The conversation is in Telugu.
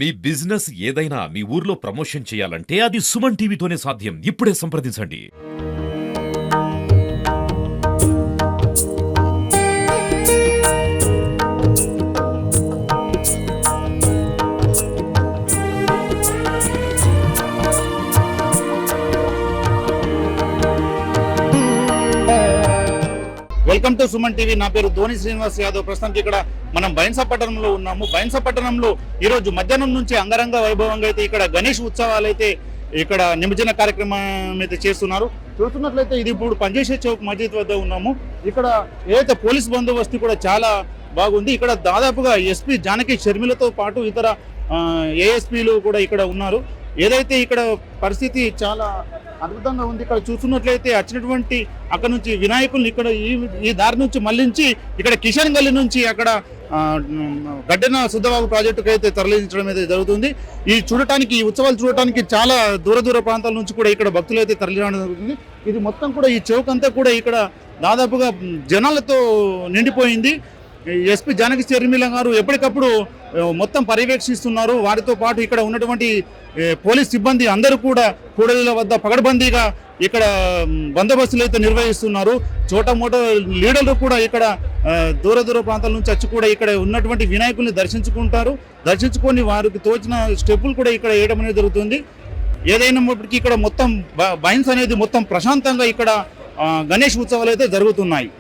మీ బిజినెస్ ఏదైనా మీ ఊర్లో ప్రమోషన్ చేయాలంటే అది సుమన్ టీవీతోనే సాధ్యం. ఇప్పుడే సంప్రదించండి. Welcome to Suman TV. నా పేరు ధోని శ్రీనివాస్ యాదవ్. ప్రస్తుతానికి ఇక్కడ మనం బైన్సపట్టణంలో ఉన్నాము. బైన్సపట్టణంలో ఈ రోజు మధ్యాహ్నం నుంచి అంగరంగ వైభవంగా అయితే ఇక్కడ గణేష్ ఉత్సవాలు అయితే ఇక్కడ నిమజ్జన కార్యక్రమం అయితే చేస్తున్నారు. చూస్తున్నట్లయితే ఇది ఇప్పుడు పనిచేసే చౌక్ మస్జిద్ వద్ద ఉన్నాము. ఇక్కడ ఏదైతే పోలీస్ బందోబస్తు కూడా చాలా బాగుంది. ఇక్కడ దాదాపుగా ఎస్పీ జానకి షర్మిలతో పాటు ఇతర ఏఎస్పీలు కూడా ఇక్కడ ఉన్నారు. ఏదైతే ఇక్కడ పరిస్థితి చాలా అద్భుతంగా ఉంది. ఇక్కడ చూస్తున్నట్లయితే వచ్చినటువంటి అక్కడ నుంచి వినాయకుల్ని ఇక్కడ ఈ దారి నుంచి మళ్లించి ఇక్కడ కిషన్ గల్లీ నుంచి అక్కడ గడ్డెన సుద్దవాగు ప్రాజెక్టుకు అయితే తరలించడం అయితే జరుగుతుంది. ఈ ఉత్సవాలు చూడటానికి చాలా దూర ప్రాంతాల నుంచి కూడా ఇక్కడ భక్తులు అయితే తరలించడం జరుగుతుంది. ఇది మొత్తం కూడా ఈ చౌక్ అంతా కూడా ఇక్కడ దాదాపుగా జనాలతో నిండిపోయింది. ఎస్పీ జానకి షర్మిల గారు ఎప్పటికప్పుడు మొత్తం పర్యవేక్షిస్తున్నారు. వారితో పాటు ఇక్కడ ఉన్నటువంటి పోలీస్ సిబ్బంది అందరూ కూడా కూడలిల వద్ద పగడ్బందీగా ఇక్కడ బందోబస్తులు అయితే నిర్వహిస్తున్నారు. చోటమోటో లీడర్లు కూడా ఇక్కడ దూర ప్రాంతాల నుంచి వచ్చి కూడా ఇక్కడ ఉన్నటువంటి వినాయకుల్ని దర్శించుకొని వారికి తోచిన స్టెప్పులు కూడా ఇక్కడ వేయడం అనేది జరుగుతుంది. ఏదైనప్పటికీ ఇక్కడ మొత్తం బైన్స్ అనేది మొత్తం ప్రశాంతంగా ఇక్కడ గణేష్ ఉత్సవాలు అయితే జరుగుతున్నాయి.